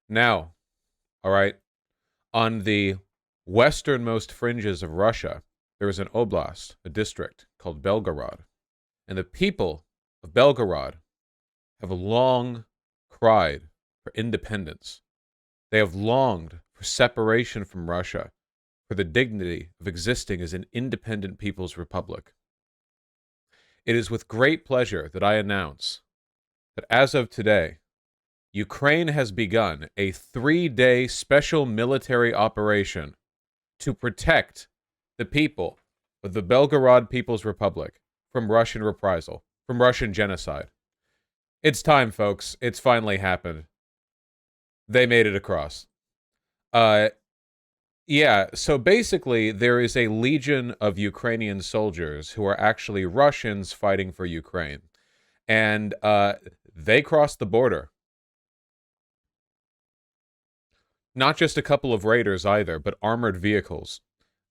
Now, all right, on the westernmost fringes of Russia, there is an oblast, a district called Belgorod. And the people of Belgorod have long cried for independence. They have longed for separation from Russia, for the dignity of existing as an independent people's republic. It is with great pleasure that I announce that as of today, Ukraine has begun a 3-day special military operation to protect the people of the Belgorod People's Republic from Russian reprisal, from Russian genocide. It's time, folks. It's finally happened. They made it across. Yeah, so basically there is a legion of Ukrainian soldiers who are actually Russians fighting for Ukraine. And they crossed the border. Not just a couple of raiders either, but armored vehicles.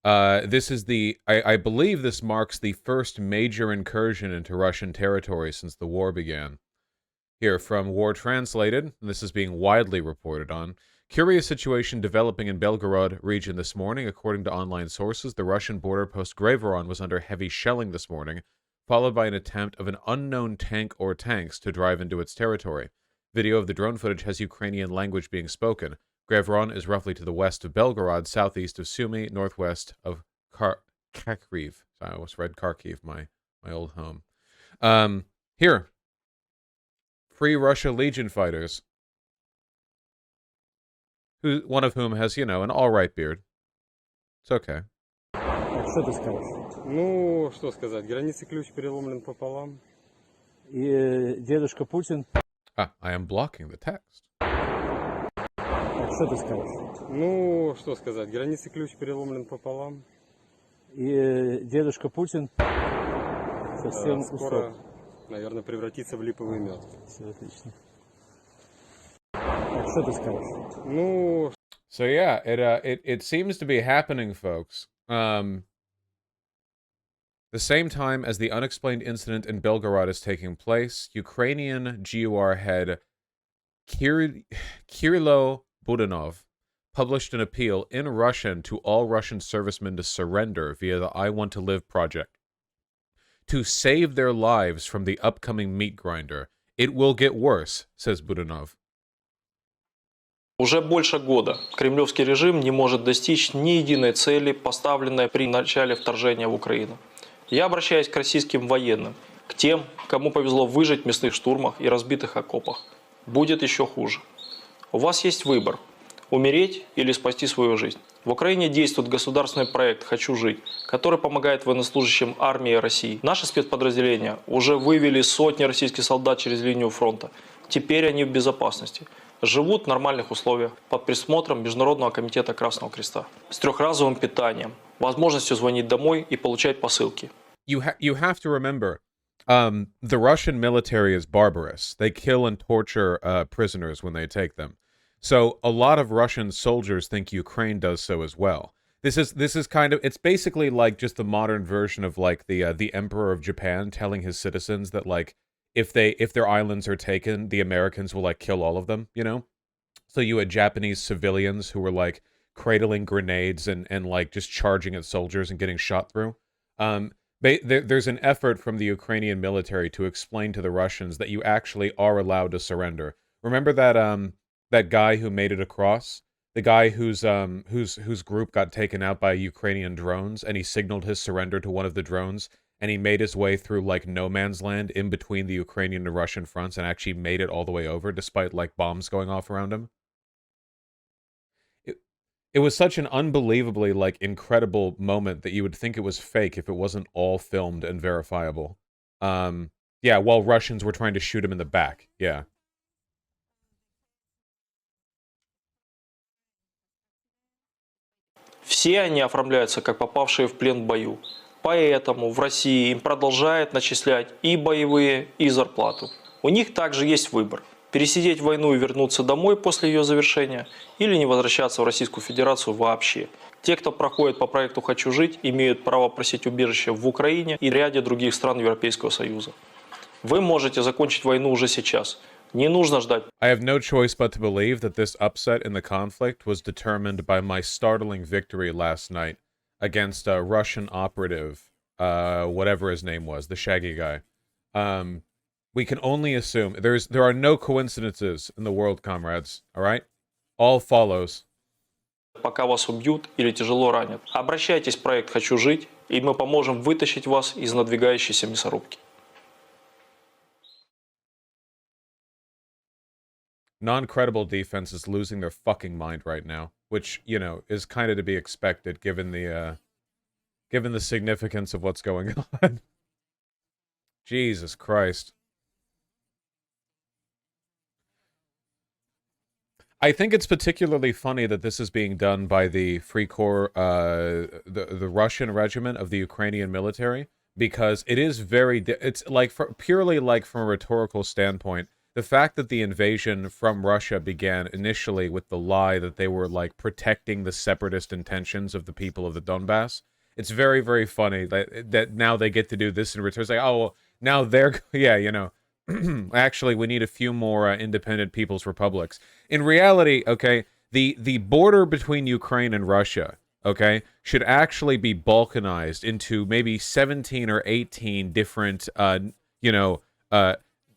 This is I believe this marks the first major incursion into Russian territory since the war began. Here, from War Translated, and this is being widely reported on. Curious situation developing in Belgorod region this morning. According to online sources, the Russian border post Graveron was under heavy shelling this morning, followed by an attempt of an unknown tank or tanks to drive into its territory. Video of the drone footage has Ukrainian language being spoken. Graveron is roughly to the west of Belgorod, southeast of Sumy, northwest of Kharkiv. I almost read Kharkiv, my old home. Here. Free Russia Legion fighters. One of whom has, you know, an all-right beard. It's okay. Что ты скажешь? Ну, что сказать, границы ключ переломлен пополам. И дедушка Путин. I am blocking the text. Что ты скажешь? Ну, что сказать, границы ключ переломлен пополам. И дедушка Путин совсем скоро, наверное, превратится в липовый мед. Все отлично. Что ты скажешь? Ну. So yeah, it seems to be happening, folks. The same time as the unexplained incident in Belgorod is taking place, Ukrainian GUR head Kirilo Budanov published an appeal in Russian to all Russian servicemen to surrender via the I Want to Live project. To save their lives from the upcoming meat grinder. It will get worse, says Budanov. Уже больше года кремлевский режим не может достичь ни единой цели, поставленной при начале вторжения в Украину. Я обращаюсь к российским военным, к тем, кому повезло выжить в мясных штурмах и разбитых окопах. Будет еще хуже. У вас есть выбор – умереть или спасти свою жизнь. В Украине действует государственный проект «Хочу жить», который помогает военнослужащим армии России. Наши спецподразделения уже вывели сотни российских солдат через линию фронта. Теперь они в безопасности. Живут в нормальных условиях, под присмотром Международного комитета Красного Креста. С трехразовым питанием, возможностью звонить домой и получать посылки. You have to remember, the Russian military is barbarous. They kill and torture prisoners when they take them. So a lot of Russian soldiers think Ukraine does so as well. This is kind of, it's basically like just the modern version of like the Emperor of Japan telling his citizens that like if their islands are taken, the Americans will like kill all of them, you know? So you had Japanese civilians who were like cradling grenades and like just charging at soldiers and getting shot through. There's an effort from the Ukrainian military to explain to the Russians that you actually are allowed to surrender. Remember that guy who made it across? The guy whose group got taken out by Ukrainian drones, and he signaled his surrender to one of the drones, and he made his way through like no man's land in between the Ukrainian and Russian fronts and actually made it all the way over despite like bombs going off around him. It was such an unbelievably like incredible moment that you would think it was fake if it wasn't all filmed and verifiable. Yeah, while Russians were trying to shoot him in the back. Yeah. Все они оформляются как попавшие в плен в бою. Поэтому в России им продолжают начислять и боевые, и зарплату. У них также есть выбор – пересидеть войну и вернуться домой после ее завершения, или не возвращаться в Российскую Федерацию вообще. Те, кто проходит по проекту «Хочу жить», имеют право просить убежище в Украине и ряде других стран Европейского Союза. Вы можете закончить войну уже сейчас, Не нужно ждать. I have no choice but to believe that this upset in the conflict was determined by my startling victory last night against a Russian operative, whatever his name was, the shaggy guy. We can only assume there are no coincidences in the world, comrades. All right, all follows. Пока вас убьют или тяжело ранят. Обращайтесь в проект «Хочу жить», и мы поможем вытащить вас из надвигающейся мясорубки. Non-credible defense is losing their fucking mind right now, which, you know, is kind of to be expected given the significance of what's going on. Jesus Christ. I think it's particularly funny that this is being done by the Free Corps, the Russian regiment of the Ukrainian military, because it is it's like, purely like from a rhetorical standpoint, the fact that the invasion from Russia began initially with the lie that they were, like, protecting the separatist intentions of the people of the Donbass, it's very, very funny that now they get to do this in return. It's like, oh, well, now they're, yeah, you know, actually, we need a few more independent people's republics. In reality, okay, the border between Ukraine and Russia, okay, should actually be balkanized into maybe 17 or 18 different,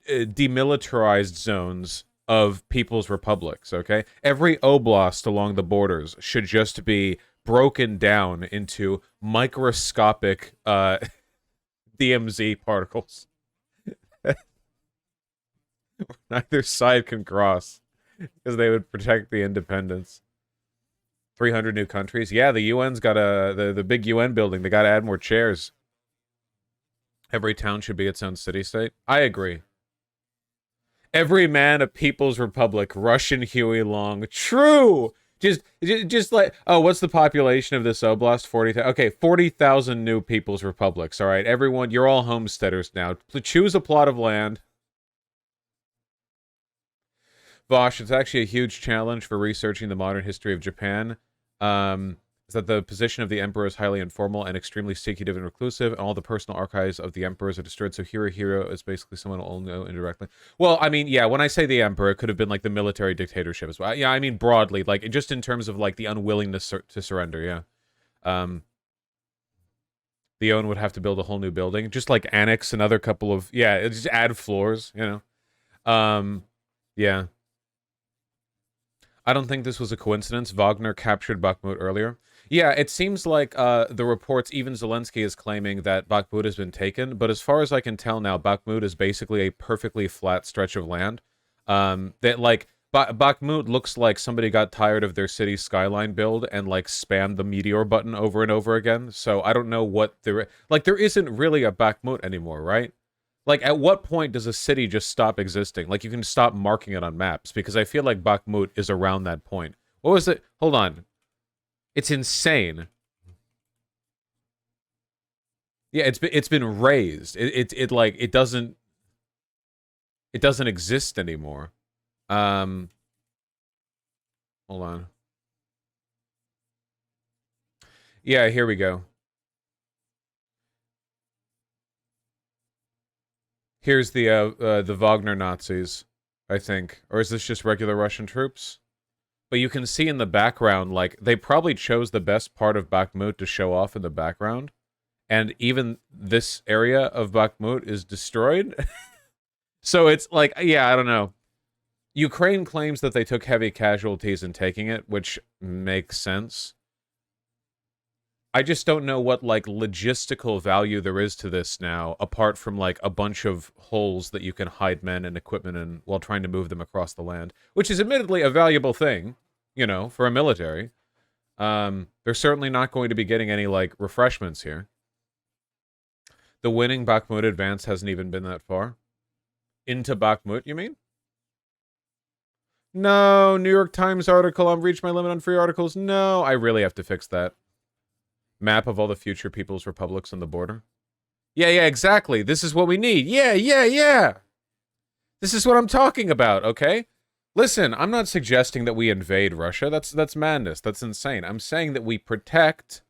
demilitarized zones of people's republics, okay? Every oblast along the borders should just be broken down into microscopic DMZ particles. Neither side can cross, because they would protect the independence. 300 new countries. Yeah, the UN's got the big UN building. They got to add more chairs. Every town should be its own city-state. I agree. Every man a People's Republic. Russian Huey Long. True! Just like, oh, what's the population of this oblast? 40,000. Okay, 40,000 new People's Republics. All right, everyone, you're all homesteaders now. Choose a plot of land. Vosh, it's actually a huge challenge for researching the modern history of Japan. Is that the position of the emperor is highly informal and extremely secretive and reclusive, and all the personal archives of the emperors are destroyed, so Hirohiro is basically someone who will know indirectly. Well, I mean, yeah, when I say the emperor, it could have been, like, the military dictatorship as well. Yeah, I mean, broadly, like, just in terms of, like, the unwillingness to surrender, yeah. The UN would have to build a whole new building, just, like, annex another couple of, yeah, just add floors, you know. Yeah. I don't think this was a coincidence. Wagner captured Bakhmut earlier. Yeah, it seems like the reports, even Zelensky is claiming that Bakhmut has been taken, but as far as I can tell now, Bakhmut is basically a perfectly flat stretch of land. That, like, Bakhmut looks like somebody got tired of their city skyline build and, like, spammed the meteor button over and over again. So I don't know what there isn't really a Bakhmut anymore, right? Like, at what point does a city just stop existing? Like, you can stop marking it on maps, because I feel like Bakhmut is around that point. What was it? Hold on. It's insane. Yeah, it's been raised. It doesn't exist anymore. Hold on. Yeah, here we go. Here's the Wagner Nazis, I think. Or is this just regular Russian troops? But you can see in the background, like, they probably chose the best part of Bakhmut to show off in the background. And even this area of Bakhmut is destroyed. So it's like, yeah, I don't know. Ukraine claims that they took heavy casualties in taking it, which makes sense. I just don't know what, like, logistical value there is to this now, apart from, like, a bunch of holes that you can hide men and equipment in while trying to move them across the land, which is admittedly a valuable thing, you know, for a military. They're certainly not going to be getting any, like, refreshments here. The winning Bakhmut advance hasn't even been that far. Into Bakhmut, you mean? No, New York Times article, I've reached my limit on free articles. No, I really have to fix that. Map of all the future people's republics on the border. Yeah, exactly. This is what we need. Yeah. This is what I'm talking about, okay? Listen, I'm not suggesting that we invade Russia. That's madness. That's insane. I'm saying that we protect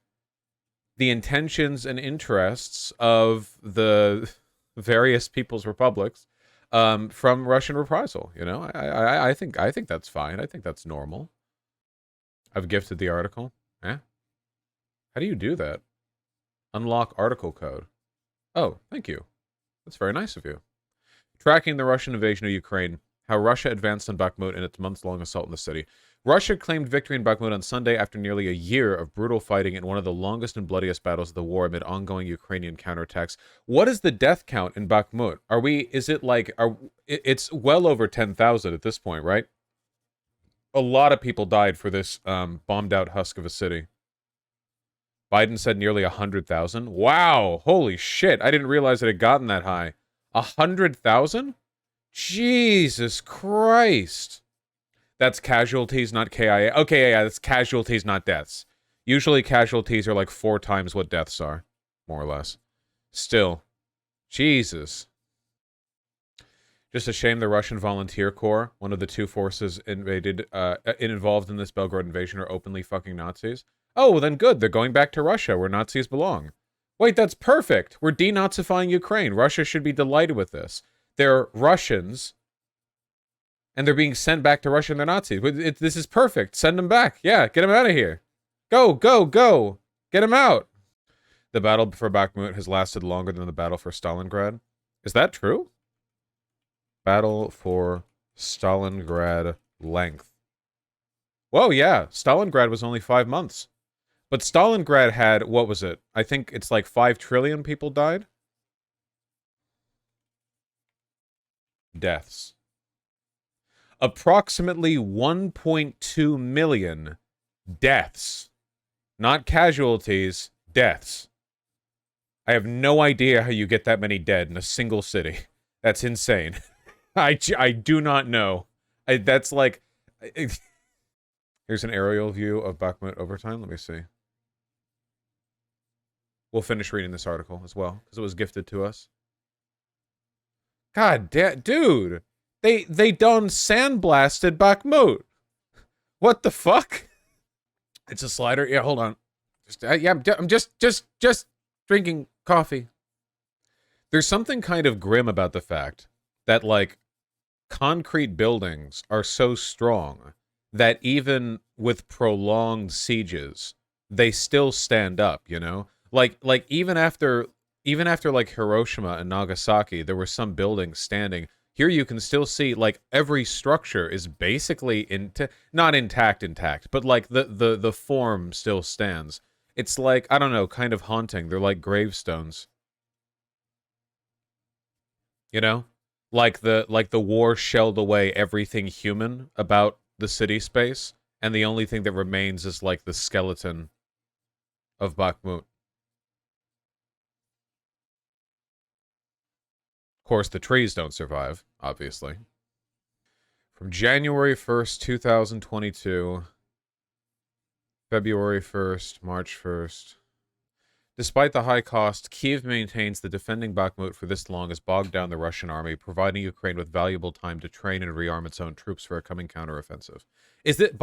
the intentions and interests of the various people's republics from Russian reprisal. You know, I think that's fine. I think that's normal. I've gifted the article. Yeah. How do you do that? Unlock article code. Oh, thank you. That's very nice of you. Tracking the Russian invasion of Ukraine. How Russia advanced on Bakhmut in its months-long assault in the city. Russia claimed victory in Bakhmut on Sunday after nearly a year of brutal fighting in one of the longest and bloodiest battles of the war amid ongoing Ukrainian counterattacks. What is the death count in Bakhmut? It's well over 10,000 at this point, right? A lot of people died for this bombed-out husk of a city. Biden said nearly 100,000. Wow, holy shit! I didn't realize it had gotten that high. 100,000? Jesus Christ! That's casualties, not KIA. Okay, yeah, that's casualties, not deaths. Usually casualties are like 4 times what deaths are, more or less. Still, Jesus. Just a shame the Russian Volunteer Corps, one of the 2 forces involved in this Belgorod invasion, are openly fucking Nazis. Oh, well then good, they're going back to Russia, where Nazis belong. Wait, that's perfect! We're denazifying Ukraine. Russia should be delighted with this. They're Russians, and they're being sent back to Russia and they're Nazis. This is perfect. Send them back. Yeah, get them out of here. Go, go, go! Get them out! The battle for Bakhmut has lasted longer than the battle for Stalingrad. Is that true? Battle for Stalingrad length. Whoa, yeah. Stalingrad was only 5 months. But Stalingrad had, what was it? I think it's like 5 trillion people died? Deaths. Approximately 1.2 million deaths. Not casualties, deaths. I have no idea how you get that many dead in a single city. That's insane. I do not know. That's like... Here's an aerial view of Bakhmut overtime. Let me see. We'll finish reading this article as well, because it was gifted to us. God damn, dude! They done sandblasted Bakhmut. What the fuck? It's a slider. Yeah, hold on. I'm just drinking coffee. There's something kind of grim about the fact that, like, concrete buildings are so strong that even with prolonged sieges, they still stand up, you know? Like even after like Hiroshima and Nagasaki, there were some buildings standing. Here you can still see, like, every structure is basically not intact, but like the form still stands. It's like, I don't know, kind of haunting. They're like gravestones. You know? Like the war shelled away everything human about the city space, and the only thing that remains is like the skeleton of Bakhmut. Of course, the trees don't survive, obviously. From January 1st, 2022, February 1st, March 1st. Despite the high cost, Kyiv maintains that defending Bakhmut for this long has bogged down the Russian army, providing Ukraine with valuable time to train and rearm its own troops for a coming counteroffensive. Is it...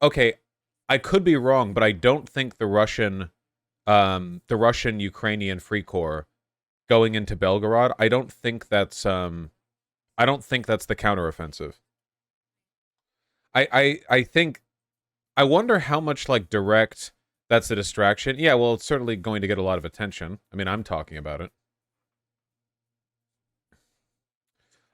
Okay, I could be wrong, but I don't think the Russian Ukrainian Free Corps going into Belgorod, I don't think that's the counteroffensive. I think... I wonder how much, like, direct... That's a distraction. Yeah, well, it's certainly going to get a lot of attention. I mean, I'm talking about it.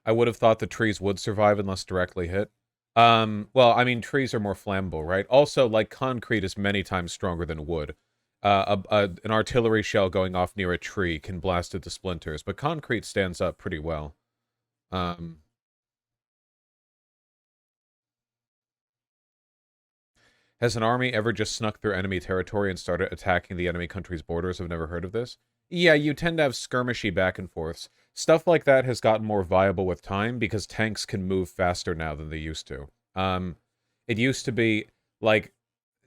I would have thought the trees would survive unless directly hit. Well, I mean, trees are more flammable, right? Also, like, concrete is many times stronger than wood. An artillery shell going off near a tree can blast it to splinters, but concrete stands up pretty well. Has an army ever just snuck through enemy territory and started attacking the enemy country's borders? I've never heard of this. Yeah, you tend to have skirmishy back and forths. Stuff like that has gotten more viable with time because tanks can move faster now than they used to. It used to be, like,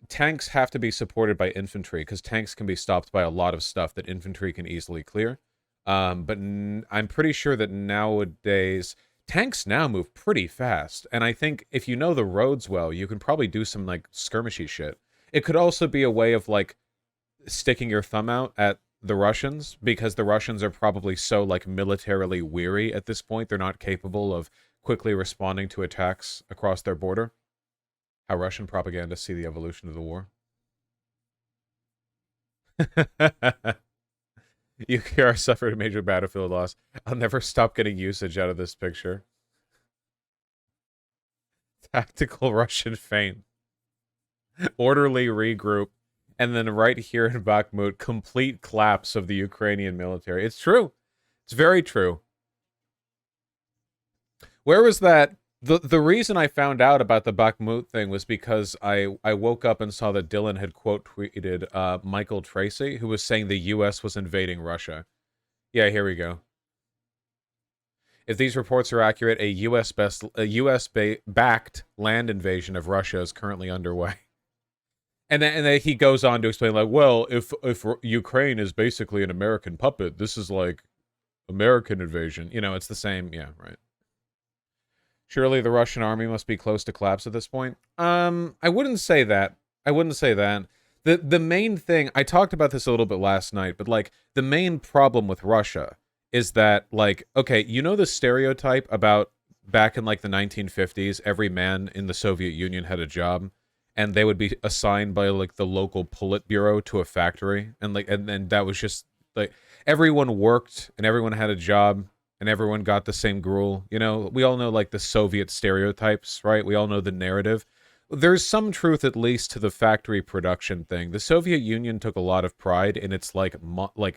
tanks have to be supported by infantry because tanks can be stopped by a lot of stuff that infantry can easily clear. But I'm pretty sure that nowadays... Tanks now move pretty fast, and I think if you know the roads well, you can probably do some, like, skirmishy shit. It could also be a way of, like, sticking your thumb out at the Russians, because the Russians are probably so, like, militarily weary at this point, they're not capable of quickly responding to attacks across their border. How Russian propaganda see the evolution of the war. UKR suffered a major battlefield loss. I'll never stop getting usage out of this picture. Tactical Russian feint. Orderly regroup. And then right here in Bakhmut, complete collapse of the Ukrainian military. It's true. It's very true. Where was that? The reason I found out about the Bakhmut thing was because I woke up and saw that Dylan had quote tweeted Michael Tracy, who was saying the U.S. was invading Russia. Yeah, here we go. If these reports are accurate, a U.S.-backed land invasion of Russia is currently underway. And then he goes on to explain, like, well, if Ukraine is basically an American puppet, this is like American invasion. You know, it's the same. Yeah, right. Surely the Russian army must be close to collapse at this point. I wouldn't say that. I wouldn't say that. The main thing, I talked about this a little bit last night, but, like, the main problem with Russia is that, like, okay, you know the stereotype about back in, like, the 1950s, every man in the Soviet Union had a job, and they would be assigned by, like, the local Politburo to a factory, and, like, and that was just, like, everyone worked, and everyone had a job, and everyone got the same gruel. You know, we all know, like, the Soviet stereotypes, right? We all know the narrative. There's some truth, at least, to the factory production thing. The Soviet Union took a lot of pride in its, like,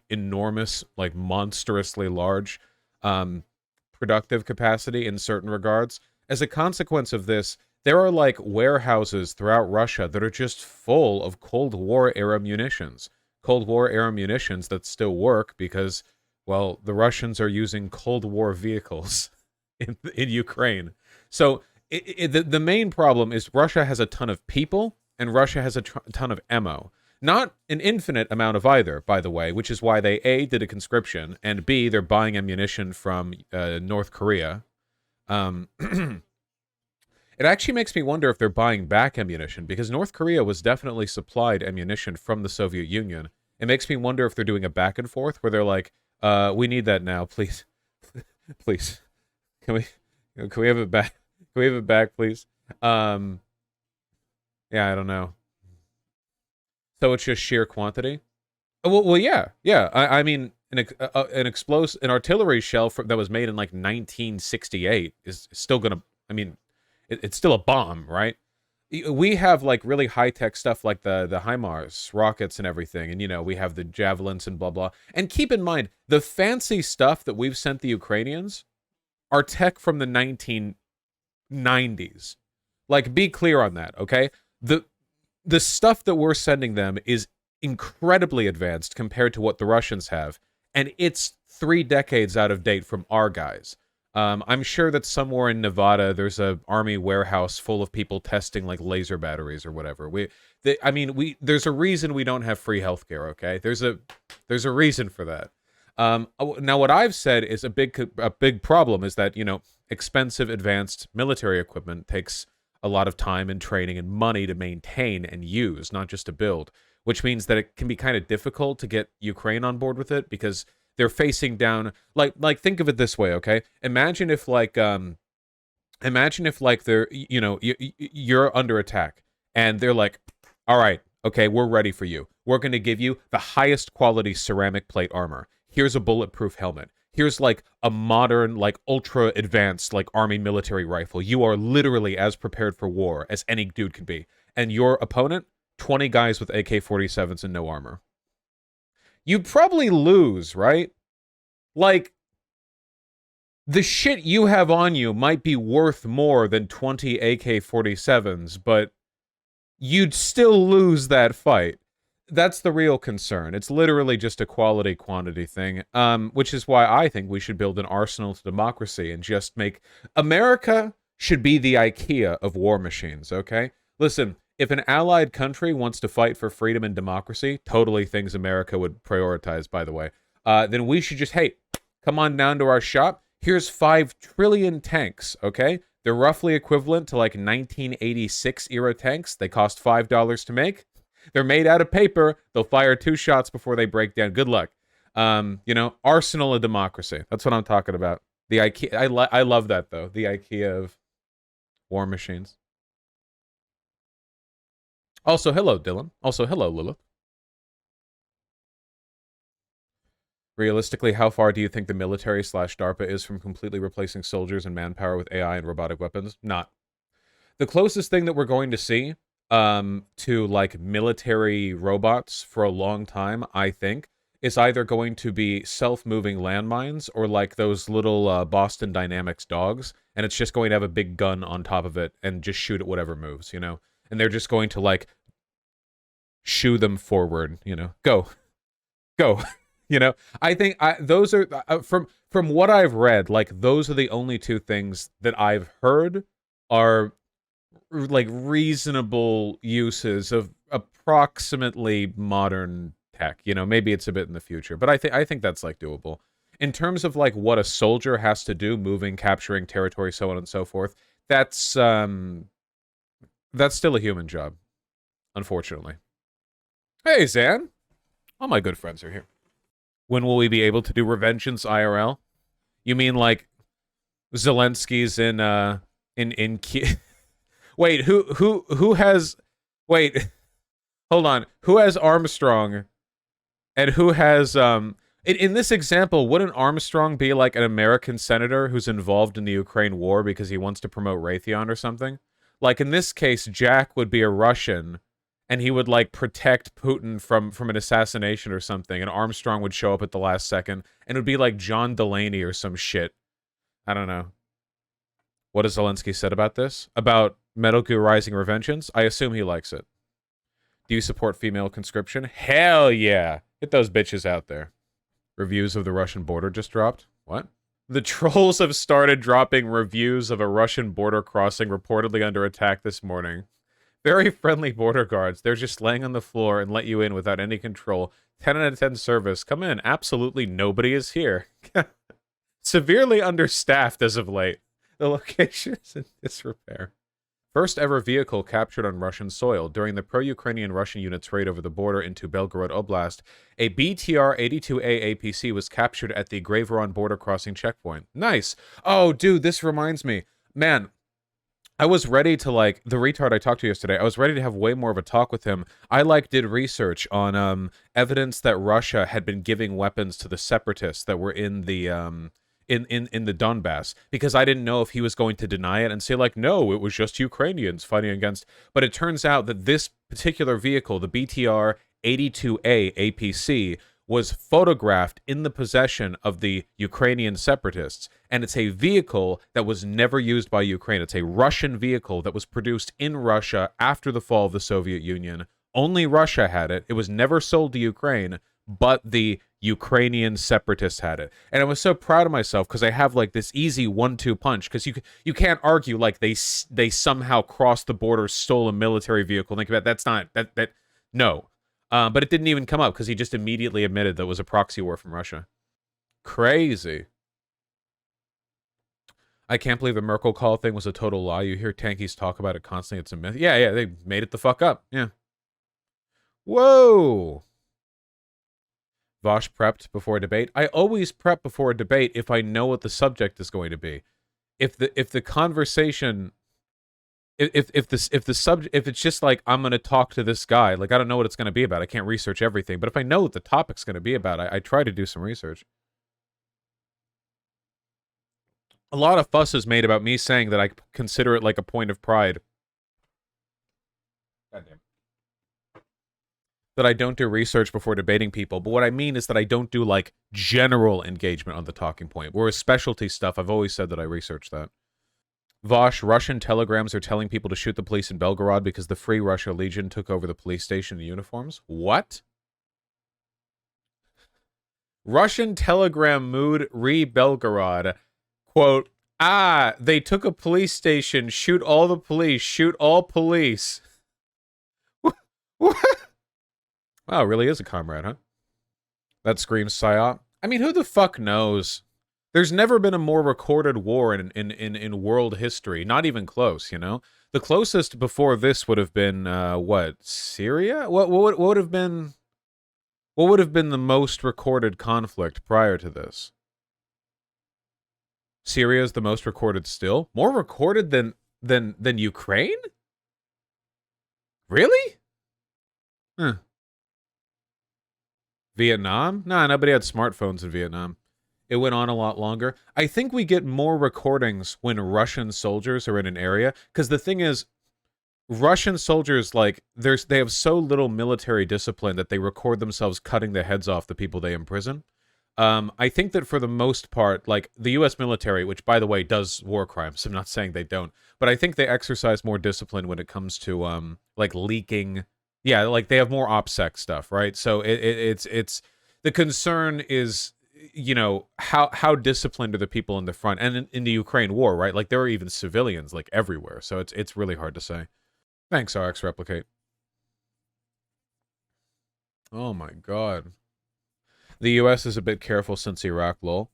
enormous, like, monstrously large productive capacity in certain regards. As a consequence of this, there are, like, warehouses throughout Russia that are just full of Cold War-era munitions. Cold War-era munitions that still work because, well, the Russians are using Cold War vehicles in Ukraine. So the main problem is Russia has a ton of people, and Russia has a ton of ammo. Not an infinite amount of either, by the way, which is why they, A, did a conscription, and B, they're buying ammunition from North Korea. It actually makes me wonder if they're buying back ammunition, because North Korea was definitely supplied ammunition from the Soviet Union. It makes me wonder if they're doing a back and forth where they're like, we need that now, please. Please. Can we have it back? Can we have it back, please? Yeah, I don't know. So it's just sheer quantity? Well, yeah. I mean, an artillery shell that was made in, like, 1968 is still gonna, I mean, it's still a bomb, right? We have, like, really high-tech stuff like the HIMARS rockets and everything, and, you know, we have the javelins and blah, blah. And keep in mind, the fancy stuff that we've sent the Ukrainians are tech from the 1990s. Like, be clear on that, okay? The stuff that we're sending them is incredibly advanced compared to what the Russians have, and it's 3 decades out of date from our guys. I'm sure that somewhere in Nevada there's a army warehouse full of people testing, like, laser batteries or whatever. There's a reason we don't have free healthcare. Okay, there's a reason for that. Now, what I've said is a big problem is that, you know, expensive advanced military equipment takes a lot of time and training and money to maintain and use, not just to build, which means that it can be kind of difficult to get Ukraine on board with it because they're facing down, like think of it this way, okay? Imagine if they're, you know, you're under attack and they're like, all right, okay, we're ready for you. We're going to give you the highest quality ceramic plate armor. Here's a bulletproof helmet. Here's, like, a modern, like, ultra advanced, like, army military rifle. You are literally as prepared for war as any dude can be. And your opponent, 20 guys with AK-47s and no armor. You'd probably lose, right? Like, the shit you have on you might be worth more than 20 AK-47s, but you'd still lose that fight. That's the real concern. It's literally just a quality-quantity thing, which is why I think we should build an arsenal to democracy and just make... America should be the IKEA of war machines, okay? Listen, if an allied country wants to fight for freedom and democracy, totally things America would prioritize, by the way, then we should just, hey, come on down to our shop. Here's 5 trillion tanks, okay? They're roughly equivalent to, like, 1986-era tanks. They cost $5 to make. They're made out of paper. They'll fire 2 shots before they break down. Good luck. You know, arsenal of democracy. That's what I'm talking about. The IKEA. I love that though. The IKEA of war machines. Also, hello, Dylan. Also, hello, Lilith. Realistically, how far do you think the military / DARPA is from completely replacing soldiers and manpower with AI and robotic weapons? Not. The closest thing that we're going to see to like military robots for a long time, I think, is either going to be self-moving landmines or like those little Boston Dynamics dogs, and it's just going to have a big gun on top of it and just shoot at whatever moves, you know? And they're just going to like shoo them forward, you know? Go. You know, I think those are from what I've read, like those are the only two things that I've heard are like reasonable uses of approximately modern tech. You know, maybe it's a bit in the future, but I think that's like doable. In terms of like what a soldier has to do, moving, capturing territory, so on and so forth, that's still a human job, unfortunately. Hey, Zan. All my good friends are here. When will we be able to do Revengeance IRL? You mean like Zelensky's in Wait, who has wait, hold on. Who has Armstrong and who has in this example, wouldn't Armstrong be like an American senator who's involved in the Ukraine war because he wants to promote Raytheon or something? Like in this case, Jack would be a Russian and he would like protect Putin from an assassination or something, and Armstrong would show up at the last second, and it would be like John Delaney or some shit. I don't know. What has Zelensky said about this? About Metal Gear Rising Revengeance? I assume he likes it. Do you support female conscription? Hell yeah! Get those bitches out there. Reviews of the Russian border just dropped? What? The trolls have started dropping reviews of a Russian border crossing reportedly under attack this morning. Very friendly border guards. They're just laying on the floor and let you in without any control. 10 out of 10 service. Come in. Absolutely nobody is here. Severely understaffed as of late. The location is in disrepair. First ever vehicle captured on Russian soil. During the pro-Ukrainian Russian units' raid over the border into Belgorod Oblast, a BTR-82A APC was captured at the Graveron border crossing checkpoint. Nice. Oh, dude, this reminds me. Man, I was ready to, like, the retard I talked to yesterday, I was ready to have way more of a talk with him. I, like, did research on evidence that Russia had been giving weapons to the separatists that were in the in the Donbass, because I didn't know if he was going to deny it and say, like, no, it was just Ukrainians fighting against. But it turns out that this particular vehicle, the BTR-82A APC, was photographed in the possession of the Ukrainian separatists, and it's a vehicle that was never used by Ukraine. It's a Russian vehicle that was produced in Russia after the fall of the Soviet Union. Only Russia had it. It was never sold to Ukraine, but the Ukrainian separatists had it. And I was so proud of myself because I have like this easy 1-2 punch, because you can't argue like they somehow crossed the border, stole a military vehicle. Think about it. That's not that no. But it didn't even come up because he just immediately admitted that it was a proxy war from Russia. Crazy. I can't believe the Merkel call thing was a total lie. You hear tankies talk about it constantly. It's a myth. Yeah, they made it the fuck up. Yeah. Whoa. Vosh prepped before a debate. I always prep before a debate if I know what the subject is going to be. If the conversation... If it's just like, I'm going to talk to this guy, like, I don't know what it's going to be about. I can't research everything. But if I know what the topic's going to be about, I try to do some research. A lot of fuss is made about me saying that I consider it like a point of pride. Goddamn. That I don't do research before debating people. But what I mean is that I don't do, like, general engagement on the talking point. Whereas specialty stuff, I've always said that I research that. Vosh, Russian telegrams are telling people to shoot the police in Belgorod because the Free Russia Legion took over the police station in uniforms. What? Russian telegram mood re-Belgorod. Quote, they took a police station. Shoot all the police. Shoot all police. What? Wow, it really is a comrade, huh? That screams psyop. I mean, who the fuck knows? There's never been a more recorded war in world history. Not even close, you know? The closest before this would have been, what, Syria? What would have been... What would have been the most recorded conflict prior to this? Syria is the most recorded still? More recorded than Ukraine? Really? Huh. Vietnam? Nah, nobody had smartphones in Vietnam. It went on a lot longer. I think we get more recordings when Russian soldiers are in an area, because the thing is, Russian soldiers, like, they have so little military discipline that they record themselves cutting the heads off the people they imprison. I think that for the most part, like, the U.S. military, which, by the way, does war crimes, I'm not saying they don't, but I think they exercise more discipline when it comes to, like, leaking. Yeah, like, they have more OPSEC stuff, right? So it's the concern is, you know, how disciplined are the people in the front, and in the Ukraine war, right? Like, there are even civilians, like, everywhere, so it's really hard to say. Thanks, RX Replicate. Oh my god. The US is a bit careful since Iraq, lol.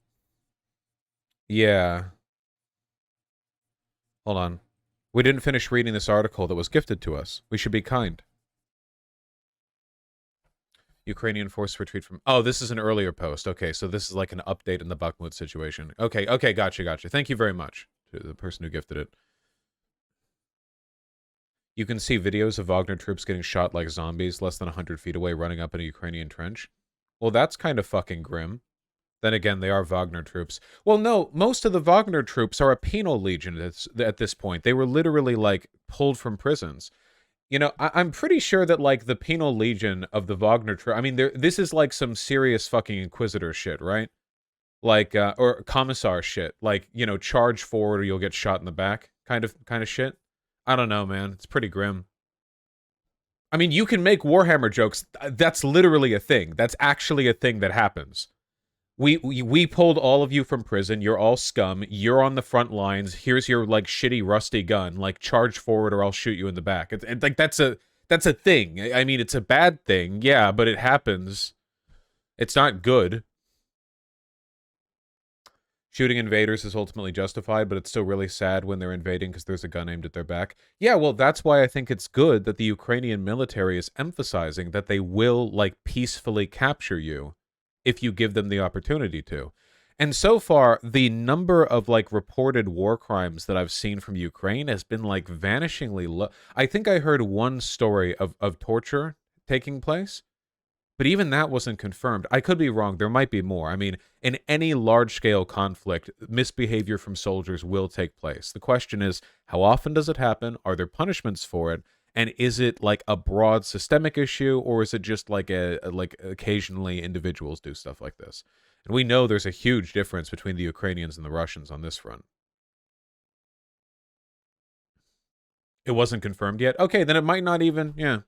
Yeah. Hold on. We didn't finish reading this article that was gifted to us. We should be kind. Ukrainian forced retreat from... Oh, this is an earlier post. Okay, so this is like an update in the Bakhmut situation. Okay, gotcha. Thank you very much to the person who gifted it. You can see videos of Wagner troops getting shot like zombies less than 100 feet away running up in a Ukrainian trench. Well, that's kind of fucking grim. Then again, they are Wagner troops. Well, no, most of the Wagner troops are a penal legion at this point. They were literally, like, pulled from prisons. You know, I'm pretty sure that, like, the penal legion of the Wagner troop... I mean, this is, like, some serious fucking Inquisitor shit, right? Like, or Commissar shit. Like, you know, charge forward or you'll get shot in the back kind of shit. I don't know, man. It's pretty grim. I mean, you can make Warhammer jokes. That's literally a thing. That's actually a thing that happens. We pulled all of you from prison. You're all scum. You're on the front lines. Here's your, like, shitty rusty gun. Like, charge forward or I'll shoot you in the back. It's like, that's a thing. I mean, it's a bad thing. Yeah, but it happens. It's not good. Shooting invaders is ultimately justified, but it's still really sad when they're invading because there's a gun aimed at their back. Yeah, well, that's why I think it's good that the Ukrainian military is emphasizing that they will, like, peacefully capture you if you give them the opportunity to. And so far, the number of, like, reported war crimes that I've seen from Ukraine has been, like, vanishingly low. I think I heard one story of torture taking place, but even that wasn't confirmed. I could be wrong. There might be more. I mean, in any large-scale conflict, misbehavior from soldiers will take place. The question is, how often does it happen? Are there punishments for it? And is it like a broad systemic issue, or is it just like like occasionally individuals do stuff like this? And we know there's a huge difference between the Ukrainians and the Russians on this front. It wasn't confirmed yet? Okay, then it might not even, yeah.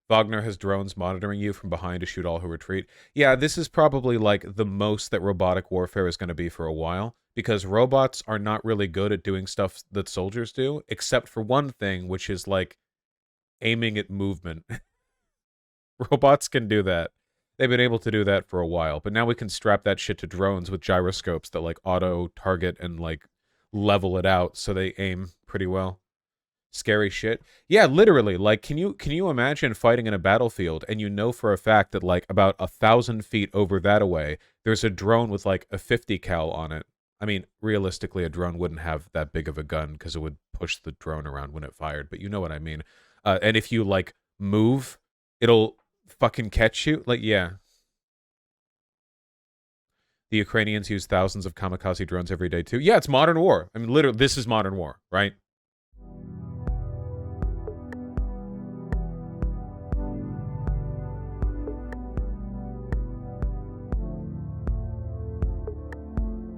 Wagner has drones monitoring you from behind to shoot all who retreat. Yeah, this is probably like the most that robotic warfare is going to be for a while, because robots are not really good at doing stuff that soldiers do, except for one thing, which is like aiming at movement. Robots can do that. They've been able to do that for a while, but now we can strap that shit to drones with gyroscopes that like auto target and like level it out so they aim pretty well. Scary shit. Yeah, literally. Like, can you imagine fighting in a battlefield and you know for a fact that like about 1,000 feet over that away, there's a drone with like a 50 cal on it. I mean, realistically, a drone wouldn't have that big of a gun because it would push the drone around when it fired, but you know what I mean. And if you like move, it'll fucking catch you. Like, yeah. The Ukrainians use thousands of kamikaze drones every day too. Yeah, it's modern war. I mean, literally, this is modern war, right?